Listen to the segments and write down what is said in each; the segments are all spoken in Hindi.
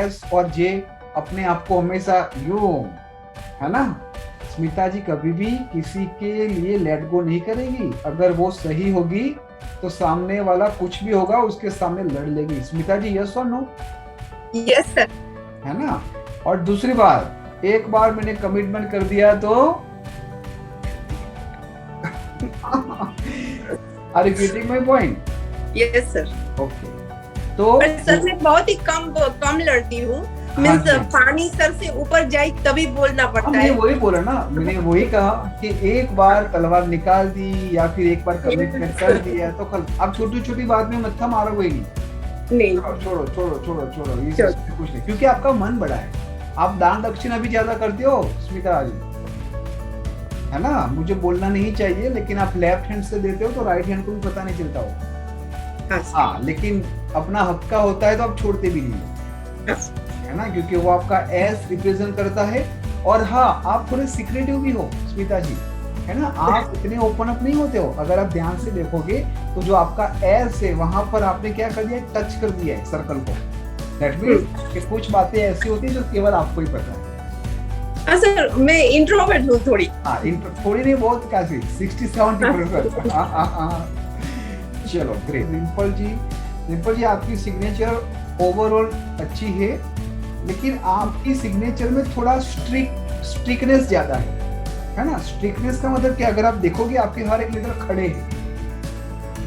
एस और जे अपने आप को हमेशा यू, है ना। स्मिता जी कभी भी किसी के लिए लेट गो नहीं करेगी। अगर वो सही होगी तो सामने वाला कुछ भी होगा उसके सामने लड़ लेगी। स्मिता जी यस और नो? Yes sir. है ना। और दूसरी बात, एक बार मैंने कमिटमेंट कर दिया तो are you getting my point? Yes sir. Okay, तो पर सर मैं बहुत ही कम लड़ती हूँ। हाँ मीन्स जी, पानी सर से ऊपर जाए तभी बोलना पड़ता मैंने है। वही बोला ना, मैंने वही कहा कि एक बार तलवार निकाल दी या फिर एक बार कमिटमेंट कर दिया तो कल अब छोटी छोटी बात में मत्था मारोगे नहीं। नहीं। छोड़ो छोड़ो छोड़ो छोड़ो, ये कुछ नहीं, क्योंकि आपका मन बड़ा है। आप दान दक्षिणा भी ज्यादा करते हो स्मिता जी, है ना। मुझे बोलना नहीं चाहिए लेकिन आप लेफ्ट हैंड से देते हो तो राइट हैंड को भी पता नहीं चलता हो। हाँ, लेकिन अपना हक का होता है तो आप छोड़ते भी नहीं, है ना, क्योंकि वो आपका एस रिप्रेजेंट करता है। और हाँ, आप थोड़े सीक्रेटिव भी हो स्मिता जी, है ना। आप इतने ओपन अप नहीं होते हो। अगर आप ध्यान से देखोगे तो जो आपका एस है वहां पर आपने क्या कर दिया, टच कर दिया है सर्कल को। दैट मींस कि कुछ बातें ऐसी होती है जो केवल आपको ही पता है। हाँ सर, मैं इंट्रोवर्ट हूँ थोड़ी। हाँ, थोड़ी नहीं, बहुत काफी 60-70%। चलो ग्रेट। डिम्पल जी आपकी सिग्नेचर ओवरऑल अच्छी है, लेकिन आपकी सिग्नेचर में थोड़ा स्ट्रिक्टनेस ज्यादा है ना। स्ट्रिक्टनेस का मतलब क्या, अगर आप देखोगे आपके हर एक लेटर खड़े हैं।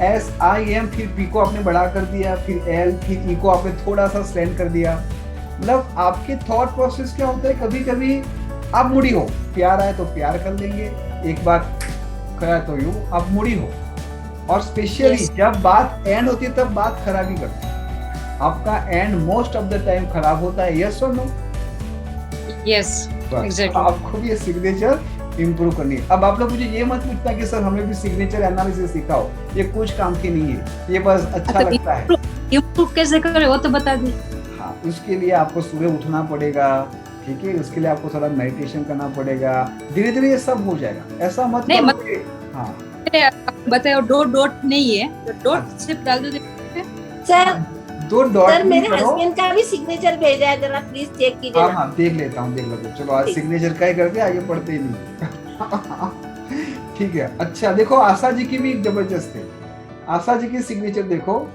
एस आई एम, फिर पी को आपने बड़ा कर दिया, फिर एल, फिर ई को आपने थोड़ा सा स्लैंड कर दिया। मतलब आपके थॉट प्रोसेस क्या होता है, कभी कभी आप मुड़ी हो, प्यार आए तो प्यार कर लेंगे, एक बार खरा तो यू आप मुड़ी हो। और स्पेशली जब बात एंड होती है तब बात खराब ही करती है। आपका and most of the time खराब होता है। यस और नो? Yes exactly. आपको भी ये सिग्नेचर इंप्रूव करनी है। अब आप लोग मुझे ये मत पूछना कि सर हमें भी सिग्नेचर एनालिसिस सिखाओ, ये कुछ काम की नहीं है, ये बस अच्छा लगता है। इंप्रूव कैसे करें वो तो बता दी। हाँ, उसके लिए आपको सुबह उठना पड़ेगा, ठीक है। उसके लिए आपको थोड़ा मेडिटेशन करना पड़ेगा, धीरे धीरे ये सब हो जाएगा। ऐसा मत करो। हाँ बताओ, डॉट नहीं है तो डॉट सिर्फ डाल दो सर। दो डॉट सर मेरे हस्बैंड का भी सिग्नेचर भेजा है, जरा प्लीज चेक कीजिए। हाँ हाँ, देख लेता हूँ, देख लेता हूँ। चलो आज सिग्नेचर का ही करते, आगे पढ़ते ही नहीं। ठीक है। अच्छा देखो, आशा जी की भी जबरदस्त है। आशा जी की सिग्नेचर देखो,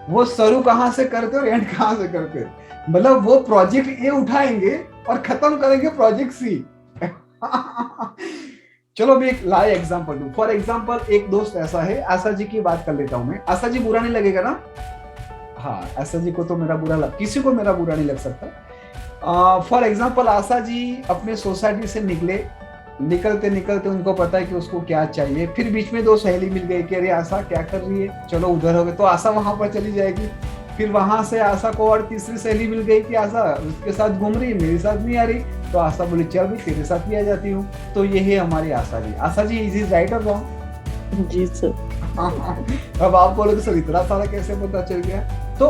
वो शुरू कहाँ से करते और एंड कहाँ से करते। मतलब वो प्रोजेक्ट ए उठाएंगे और खत्म करेंगे प्रोजेक्ट सी। चलो मैं एक लाइव एग्जांपल दूं। फॉर एग्जांपल एक दोस्त ऐसा है, आशा जी की बात कर लेता हूं मैं। आशा जी बुरा नहीं लगेगा ना? हाँ, आशा जी को तो मेरा किसी को मेरा बुरा नहीं लग सकता। फॉर एग्जांपल आशा जी अपने सोसाइटी से निकलते निकलते उनको पता है कि उसको क्या चाहिए। फिर बीच में दो सहेली मिल गई कि अरे आशा क्या कर रही है, चलो उधर हो गए, तो आशा वहां पर चली जाएगी। फिर वहां से आशा को और तीसरी सहेली मिल गई कि आशा उसके साथ घूम रही, मेरे साथ नहीं आ रही, तो आशा बोली चल भी तेरे साथ भी आ जाती हूँ। तो ये है हमारी Asha ji. Asha ji, is is right और रॉन्ग? जी सर। अब आप बोलोगे सर इतना सारा कैसे पता चल गया? तो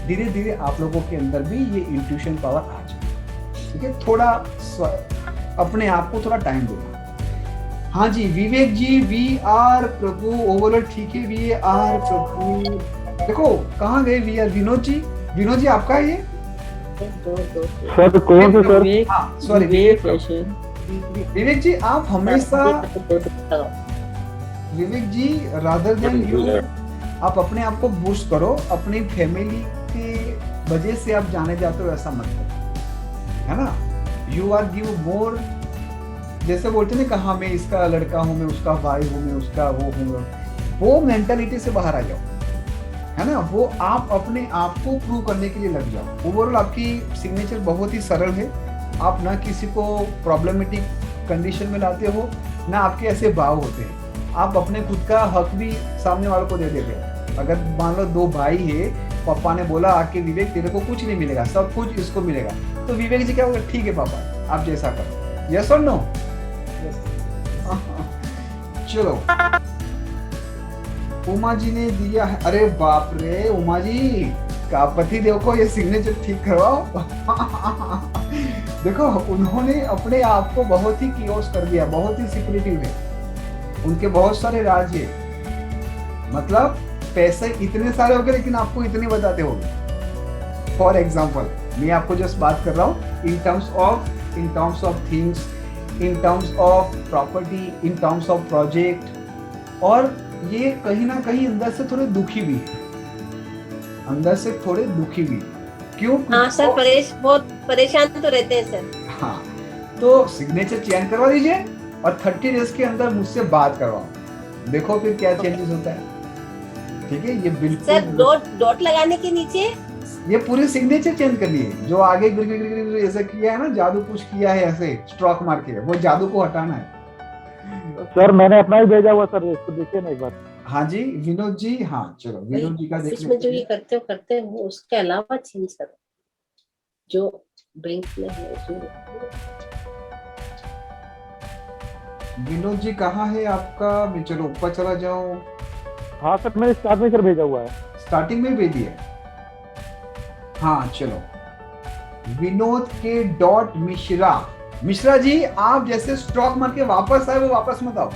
धीरे धीरे आप लोगों के अंदर भी ये इंट्यूशन पावर आ जाए, ठीक है। थोड़ा अपने आप को थोड़ा टाइम दो। हाँ जी विवेक जी, वी आर प्रभु ओवरऑल ठीक है, वी आर प्रभु। देखो कहाँ गए वी आर? विनोद जी आपका है ये? सर कौन सा सर? हाँ सॉरी, विवेक जी आप हमेशा, विवेक जी रादर देन यू, आप अपने आप को बूस्ट करो। अपनी फैमिली के वजह से आप जाने जाते हो ऐसा मत करो, है ना। यू आर गिव मोर, जैसे बोलते ना कहा मैं इसका लड़का हूं, मैं उसका भाई हूं, मैं उसका वो हूँ, वो मेंटालिटी से बाहर आ जाओ, है ना। वो आप अपने आप को प्रूव करने के लिए लग जाओ। ओवरऑल आपकी सिग्नेचर बहुत ही सरल है। आप ना किसी को प्रॉब्लमेटिक कंडीशन में लाते हो, ना आपके ऐसे भाव होते हैं। आप अपने खुद का हक भी सामने वालों को दे देते हो। अगर मान लो दो भाई है, पापा ने बोला आके विवेक तेरे को कुछ नहीं मिलेगा, सब कुछ इसको मिलेगा, तो विवेक जी क्या बोले, ठीक है पापा आप जैसा करो। यस और नो? चलो उमा जी ने दिया है। अरे बाप रे उमा जी, का पति देव को ये सिग्नेचर ठीक करवाओ। देखो उन्होंने अपने आप को बहुत ही कियोस कर दिया, बहुत ही सिक्रेटिव है, उनके बहुत सारे राज है। मतलब पैसे इतने सारे हो गए लेकिन आपको इतने बताते होंगे। फॉर एग्जाम्पल मैं आपको जस्ट बात कर रहा हूँ in terms of things, in terms of property, in terms of project. और ये कहीं ना कहीं अंदर से थोड़े दुखी भी है, अंदर से थोड़े दुखी भी। क्यों? हाँ सर, बहुत परेशान तो रहते हैं सर। हाँ, तो सिग्नेचर चेंज करवा दीजिए और 30 डेज के अंदर मुझसे बात करवाओ, देखो फिर क्या चेंजेस होता है। ठीक है, ये बिल्कुल सर डॉट लगाने के नीचे ये पूरी सिग्नेचर चेंज करनी है। जो आगे गिर गिर गिर गिर ऐसा किया है ना, जादू कुछ किया है ऐसे स्ट्रोक मार के, वो जादू को हटाना है। सर मैंने अपना ही भेजा हुआ सर, इसको देखिए ना एक बार। हाँ जी विनोद जी, हाँ चलो विनोद जी का देख इसमें जो लेते ये करते हैं वो उसके अलावा चेंज करो जो बैंक में है उसमें। विनोद जी कहाँ है आपका? मैं चलो ऊपर चला जाऊं। हाँ सर, मैंने स्टार्ट में सर भेजा हुआ है। स्टार्टिंग में भेजी है। हाँ चलो, विनोद के डॉट मिश्रा। मिश्रा जी आप जैसे स्ट्रोक मार के वापस आए, वो वापस मत आओ,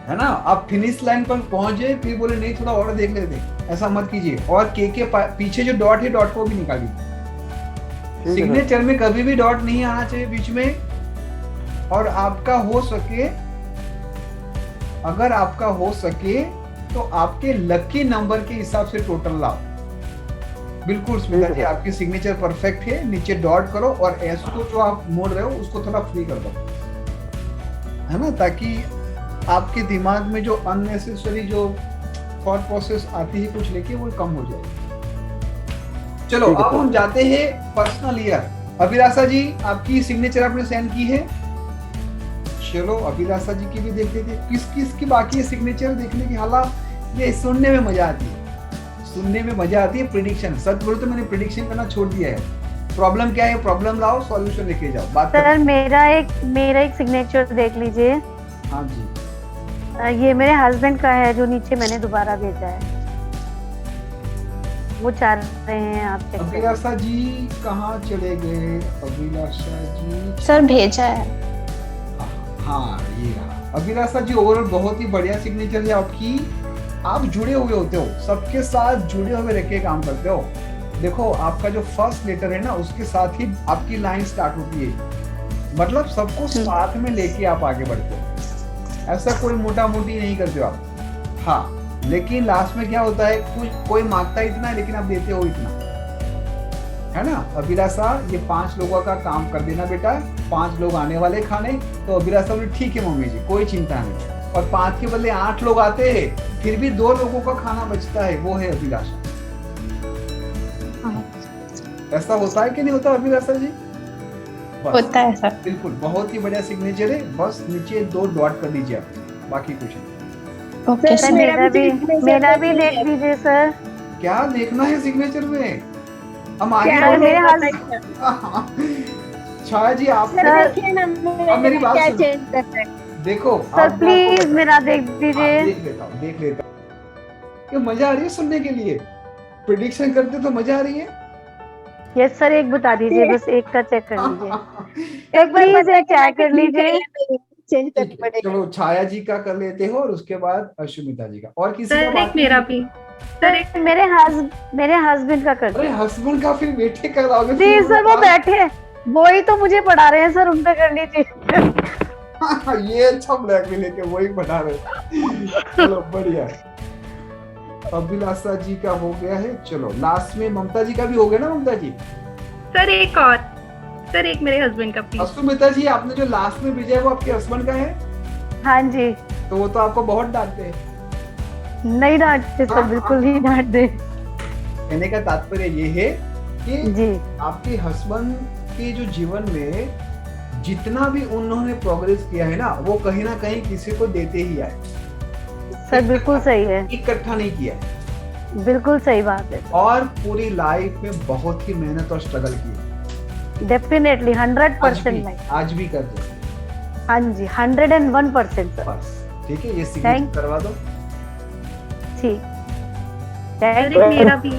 है ना। आप फिनिश लाइन पर पहुंचे फिर बोले नहीं थोड़ा और देख लेते, ऐसा मत कीजिए। और के पीछे जो डॉट है, डॉट को भी निकाल दीजिए। सिग्नेचर में कभी भी डॉट नहीं आना चाहिए बीच में। और आपका हो सके, अगर आपका हो सके तो आपके लकी नंबर के हिसाब से टोटल लाओ। बिल्कुल स्मिता जी, आपकी सिग्नेचर परफेक्ट है। नीचे डॉट करो और एस को जो आप मोड़ रहे हो उसको थोड़ा फ्री कर दो, है ना, ताकि आपके दिमाग में जो अननेसेसरी जो थॉट प्रोसेस आती है कुछ लेके, वो कम हो जाए। चलो अब हम जाते हैं पर्सनल ईयर। अभिलाषा जी आपकी सिग्नेचर आपने सेंड की है। चलो अभिलाषा जी की भी देख लेते हैं किस किस की बाकी है सिग्नेचर देखने की। हालात ये सुनने में मजा आती है, सुनने में मजा आती है। प्रेडिक्शन, सच बोलो तो मैंने प्रेडिक्शन करना छोड़ दिया है। प्रॉब्लम क्या है, प्रॉब्लम लाओ, सॉल्यूशन लेके जाओ, बात सर मेरा एक सिग्नेचर देख लीजिए। हाँ जी, ये मेरे हस्बैंड का है जो नीचे मैंने दोबारा भेजा है। वो चाह रहे हैं आप चेक करें। अभिलाषा जी कहाँ चले गए? अभिलाषा जी सर भेजा है। हाँ ये रहा। अभिलाषा जी ओवरऑल बहुत ही बढ़िया सिग्नेचर है आपकी। आप जुड़े हुए होते हो, सबके साथ जुड़े हुए रह के काम करते हो। देखो आपका जो फर्स्ट लेटर है ना, उसके साथ ही आपकी लाइन स्टार्ट होती है। मतलब सबको साथ में लेके आप आगे बढ़ते हो, ऐसा कोई मोटा मोटी नहीं करते हो आप। हाँ, लेकिन लास्ट में क्या होता है, कुछ कोई मांगता इतना है लेकिन आप देते हो इतना, है ना। अभिलाषा ये 5 लोगों का काम कर देना बेटा, 5 लोग आने वाले खाने। तो अभिलाषा बोली ठीक है मम्मी जी, कोई चिंता नहीं। और 5 के बदले 8 लोग आते हैं, फिर भी 2 लोगों का खाना बचता है, वो है अभिलाषा। ऐसा होता है कि नहीं होता अभिलाषा जी? होता है सर। बिल्कुल, बहुत ही बढ़िया सिग्नेचर है। बस नीचे 2 डॉट कर दीजिए आप, बाकी कुछ नहीं। ओके सर मेरा भी देख लीजिए सर। क्या देखना है सिग्नेचर में? हम आगे सर मेरे छाया जी आप अब मेरी बात सुनो। देखो सर प्लीज मेरा देख दीजिए। देख लेता हूँ। ये मजा आ रही है सुनने के लिए, प्रेडिक्शन करते तो मजा आ रही है। यस सर, एक बता दीजिए, बस एक का चेक कर लीजिए। एक प्लीज एक चेक कर लीजिए। चेंज करनी पड़ेगी। चलो छाया जी का कर लेते हो और उसके बाद अश्मिता जी का। और किसी का बाकी? मेरा भी सर मेरे हस्बैंड का कर अरे हस्बैंड का फिर बेटे का लाओगे? जी सर, वो बैठे, वो ही तो मुझे पढ़ा रहे हैं सर, उनका कर लीजिए। ये अच्छा ब्लैकमेल है कि वही बना रहे। चलो बढ़िया है। अभिलाषा जी का हो गया है। चलो लास्ट में ममता जी का भी हो गया ना? ममता जी सर एक और, सर एक मेरे हस्बैंड का प्लीज। अश्मिता जी आपने जो लास्ट में भेजा है वो आपके हस्बैंड का है? हाँ जी। तो वो तो आपको बहुत डांटते हैं। नहीं डांटते सर, बिल्कुल नहीं डांटते। कहने का तात्पर्य ये है कि जी आपके हस्बैंड के जो जीवन में जितना भी उन्होंने प्रोग्रेस किया है ना, वो कहीं ना कहीं किसी को देते ही आए सर। बिल्कुल सही है, इकट्ठा नहीं किया, बिल्कुल सही बात है। और पूरी लाइफ में बहुत ही मेहनत और स्ट्रगल की। डेफिनेटली 100% आज भी कर दो। हाँ जी 101% सर। बस ठीक है, ये सिग्नेचर करवा दो। ठीक, सर एक मेरा भी।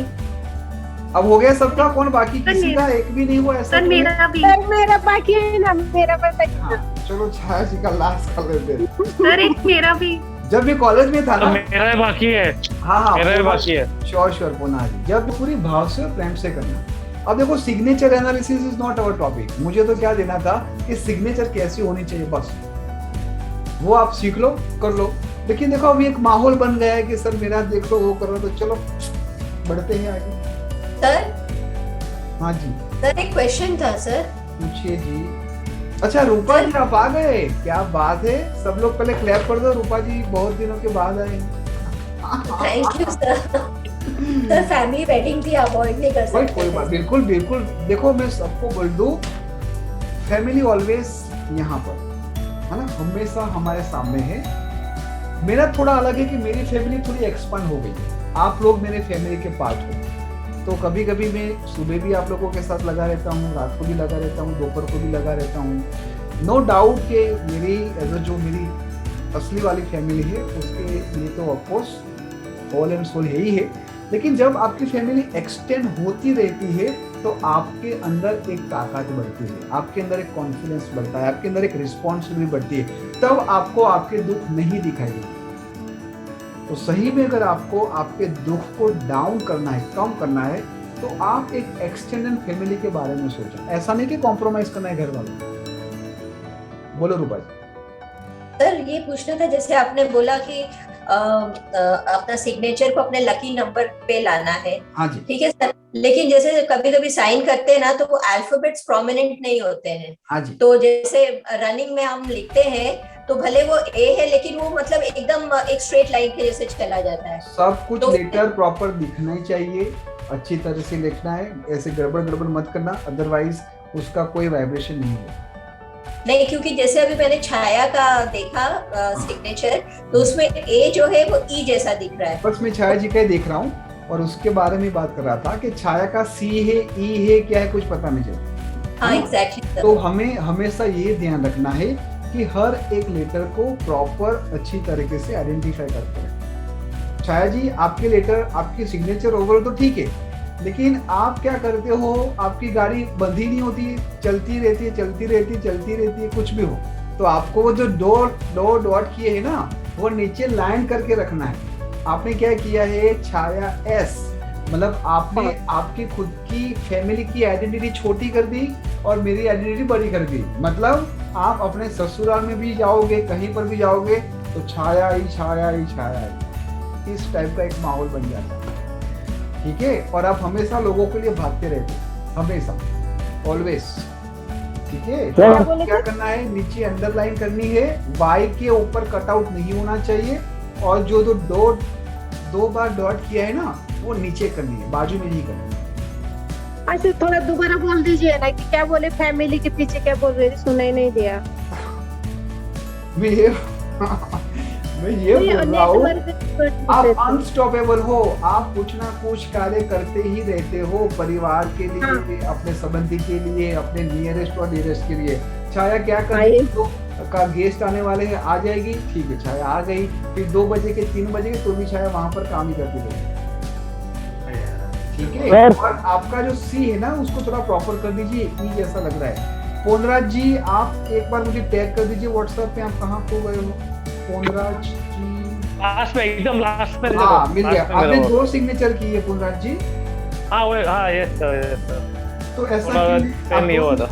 अब हो गया सबका? कौन बाकी? किसी का एक भी नहीं हुआ ऐसा? सर मेरा भी। सर मेरा बाकी है ना, मेरा बताइए। हाँ, चलो छाया जी का लास्ट कर लेते हैं। सर एक मेरा भी। जब मैं कॉलेज में था तो ना, मेरा भी बाकी है, हाँ मेरा भी बाकी है। श्योर श्योर पूना जी, जब पूरी भाव से और प्रेम से करना। अब देखो signature analysis is not our topic, मुझे तो क्या देना था कि सिग्नेचर कैसी होनी चाहिए, बस वो आप सीख लो, कर लो। लेकिन देखो अभी एक माहौल बन गया है कि सर मेरा देख लो, वो कर लो, तो चलो बढ़ते हैं आगे। सर हाँ जी सर एक क्वेश्चन था सर। पूछिए जी। अच्छा रूपा जी आप आ गए, क्या बात है, सब लोग पहले क्लैप कर दो, रूपा जी बहुत दिनों के बाद आए। Thank you sir. Sir family wedding थी, अवॉइड नहीं कर कोई सकते कोई बात, थे। बिल्कुल बिल्कुल। देखो मैं सबको बोल दूं, फैमिली ऑलवेज यहाँ पर है ना, हमेशा हमारे सामने है। मेरा थोड़ा अलग है कि मेरी फैमिली थोड़ी एक्सपांड हो गई है, आप लोग मेरे फैमिली के पार्ट हो। तो कभी कभी मैं सुबह भी आप लोगों के साथ लगा रहता हूँ, रात को भी लगा रहता हूँ, दोपहर को भी लगा रहता हूँ। नो डाउट कि मेरी जो मेरी असली वाली फैमिली है उसके लिए तो ऑफकोर्स ऑल एंड सोल यही है। लेकिन जब आपकी फैमिली एक्सटेंड होती रहती है तो आपके अंदर एक ताकत बढ़ती है, आपके अंदर एक कॉन्फिडेंस बढ़ता है, आपके अंदर एक रिस्पॉन्सिबिलिटी बढ़ती है, तब आपको आपके दुख नहीं दिखाई देते। तो सही में अगर आपको आपके दुख को डाउन करना है, कम करना है, तो आप एक एक्सटेंडेड फैमिली के बारे में सोचें। ऐसा नहीं कि कॉम्प्रोमाइज करना है घर वालों। बोलो रूपा जी। सर ये पूछना था, जैसे आपने बोला कि अपना सिग्नेचर को अपने लकी नंबर पे लाना है। हाँ जी ठीक है सर, लेकिन जैसे कभी कभी साइन करते हैं ना तो वो अल्फाबेट्स प्रोमिनेंट नहीं होते हैं। हाँ जी तो जैसे रनिंग में हम लिखते हैं तो भले वो ए है लेकिन वो मतलब एकदम एक स्ट्रेट लाइन के जैसे चला जाता है। सब कुछ तो- लेटर प्रॉपर दिखना ही चाहिए, अच्छी तरह से लिखना है, ऐसे गड़बड़ गड़बड़ मत करना, अदरवाइज उसका कोई वाइब्रेशन नहीं होगा। नहीं, क्योंकि जैसे अभी मैंने छाया का देखा सिग्नेचर, तो उसमें ए जो है वो ई जैसा दिख रहा है। बस मैं छाया जी का ही देख रहा हूँ और उसके बारे में बात कर रहा था कि छाया का सी है, ई है, क्या है, कुछ पता नहीं चलता। हाँ एग्जैक्टली। तो हमें हमेशा ये ध्यान रखना है कि हर एक लेटर को प्रॉपर अच्छी तरीके से आइडेंटिफाई करते हैं। छाया जी आपके लेटर, आपकी सिग्नेचर ओवरऑल तो ठीक है, लेकिन आप क्या करते हो, आपकी गाड़ी बंधी नहीं होती, चलती रहती है, चलती रहती है, चलती रहती है, कुछ भी हो, तो आपको वो जो दो डॉट किए है ना, वो नीचे लाइन करके रखना है। आपने क्या किया है, छाया एस, मतलब आपने आपकी खुद की फैमिली की आइडेंटिटी छोटी कर दी और मेरी आइडेंटिटी बड़ी कर दी। मतलब आप अपने ससुराल में भी जाओगे, कहीं पर भी जाओगे, तो छाया ही छाया ही छाया ही, इस टाइप का एक माहौल बन जाता है। ठीक है, और आप हमेशा लोगों के लिए भागते रहते, हमेशा, ऑलवेज। ठीक है, तो आपको क्या करना है, नीचे अंडरलाइन करनी है, वाई के ऊपर कटआउट नहीं होना चाहिए, और जो दो बार डॉट किया है ना, वो नीचे करनी है, बाजू में नहीं करनी। अच्छा थोड़ा दोबारा बोल दीजिए ना कि क्या बोले, फैमिली के पीछे क्या बोल रहे थे, सुनाई नहीं दिया। मैं ये बोल रहा हूँ, आप अनस्टॉपेबल हो, आप कुछ ना कुछ कार्य करते ही रहते हो, परिवार के लिए, अपने संबंधी के लिए, अपने नियरेस्ट और डियरेस्ट के लिए। छाया क्या कर रही है, तो का गेस्ट आने वाले हैं, आ जाएगी, ठीक है, छाया आ गई, फिर 2 बजे के 3 बजे के तो भी छाया वहां पर काम ही करती रहेगी। ठीक है, और आपका जो सी है ना, उसको थोड़ा प्रॉपर कर दीजिए, ई जैसा लग रहा है। पोनराज जी आप एक बार मुझे टैग कर दीजिए व्हाट्सएप पे, आप कहाँ खो गए हो पोनराज जी? लास्ट में, एकदम लास्ट में। हाँ मिल गया, आपने 2 सिग्नेचर की है पोनराज जी। हाँ वो, हाँ यस सर। तो ऐसा सेम नहीं हुआ था।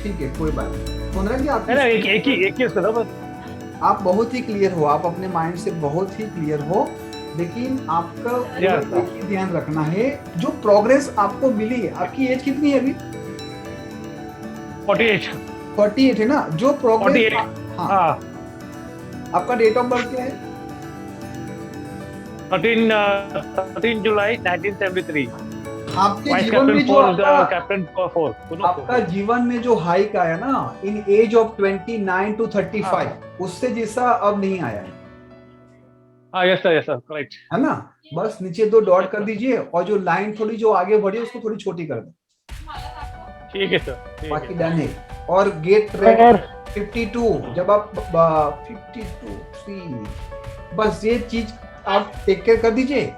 ठीक है, कोई बात नहीं। पोनराज जी आप एक ही उसका था बस। आप बहुत ही क्लियर हो, आप अपने माइंड से बहुत ही क्लियर हो, लेकिन आपका एक ही ध्यान रखना है, जो प्रोग्रेस आपको मिली है, आपकी एज कितनी है अभी? 48 है ना, जो प्रोग्रेस, हाँ, आपका डेट ऑफ बर्थ क्या है? 13 जुलाई 1973। आपके जीवन में जो आपका जीवन में जो हाइक आया ना, इन एज ऑफ 29 to 35, उससे जैसा अब नहीं आया है। हाँ यस सर करेक्ट है ना, बस नीचे 2 डॉट कर दीजिए, और जो लाइन थोड़ी जो आगे बढ़ी उसको थोड़ी छोटी कर दो। ठीक है सर, बाकी डन है। और गेट रेडी 52, जब आप 52 3, बस ये चीज आप टेक केयर कर दीजिए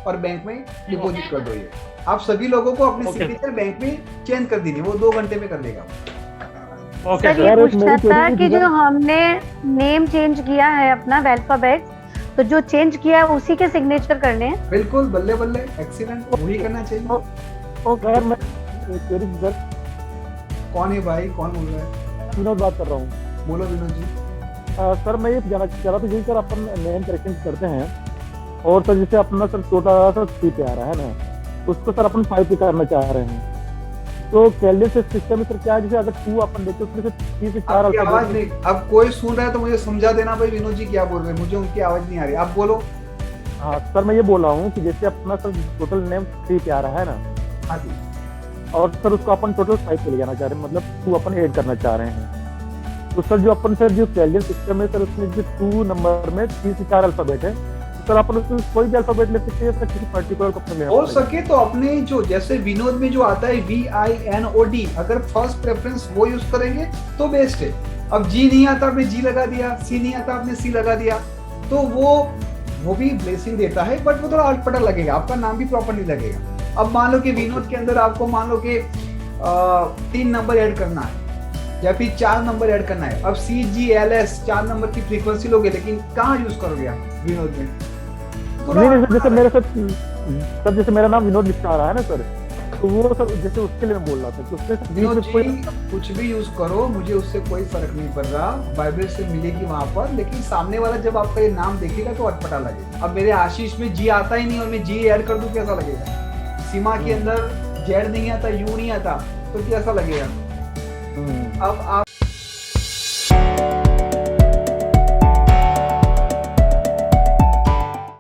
और बैंक में डिपॉजिट कर दो। ये आप सभी लोगों को अपने सिग्नेचर बैंक में चेंज कर दीजिए, वो 2 घंटे में कर देगा। सर ये पूछना था कि जो हमने नेम चेंज किया है अपना अल्फाबेट, तो जो चेंज किया है उसी के सिग्नेचर करने हैं। बिल्कुल, बल्ले बल्ले, एक्सीलेंट, वही करना चाहिए। ओके सर मैं सर कौन है भाई, कौन बोल रहा है? विनोद बात कर रहा हूँ। बोलो विनोद जी। सर मैं ये जानना चाह रहा था जी, सर अपन नेम करेक्शन करते हैं और सर जैसे अपना सर छोटा सा 3 पे आ रहा है ना, उसको सर अपन 5 पे करना चाह रहे हैं, तो कैलेंडर सिस्टम में सर क्या है, जैसे अगर 2 अपन देते उसमें से 3 से 4 आपकी आवाज नहीं, अब कोई सुन रहा है तो मुझे समझा देना भाई विनोद जी क्या बोल रहे हैं, मुझे उनकी आवाज नहीं आ रही, आप बोलो। हाँ सर मैं ये बोल रहा हूँ कि जैसे अपना सर टोटल नेम 3 पे आ रहा है ना, हाँ जी, और सर उसको अपन टोटल 5 पे ले जाना चाह रहे हैं, मतलब 2 अपन ऐड करना चाह रहे हैं। तो सर जो अपन सर जो कैलेंडर सिस्टम है सर, उसमें जो 2 नंबर में 3 से 4 अल्फाबेट है, तो सर अपन उसमें कोई भी अल्फाबेट ले सकते हैं, सर किसी पर्टिकुलर को अपने लेना हो पड़ेगा? सके तो अपने जो जैसे विनोद में जो आता है VINOD, अगर फर्स्ट प्रेफरेंस वो यूज करेंगे तो बेस्ट है। अब जी नहीं आता आपने जी लगा दिया, सी नहीं आता आपने सी लगा दिया, तो वो भी ब्लेसिंग देता है, बट वो थोड़ा अटपटा लगेगा, आपका नाम भी प्रॉपर नहीं लगेगा। अब मान लो कि विनोद के अंदर आपको मान लो कि 3 नंबर ऐड करना है या फिर 4 नंबर ऐड करना है, अब CGLS 4 नंबर की फ्रीक्वेंसी लोगे, लेकिन कहाँ यूज करोगे आप विनोद में? नहीं नहीं सर, जैसे मेरे सर जैसे मेरा नाम विनोद लिखा आ रहा है ना सर, तो वो सर जैसे उसके लिए मैं बोल रहा था कि उसमें विनोद कोई जी कुछ भी यूज करो, मुझे उससे कोई फर्क नहीं पड़ रहा, बाइबल से मिलेगी वहां पर, लेकिन सामने वाला जब आपका ये नाम देखेगा तो अटपटा लगेगा। अब मेरे आशीष में जी आता ही नहीं और मैं जी ऐड कर दूं, कैसा लगेगा? सीमा के अंदर जेड नहीं आता, यू नहीं आता, तो कैसा लगेगा? अब आप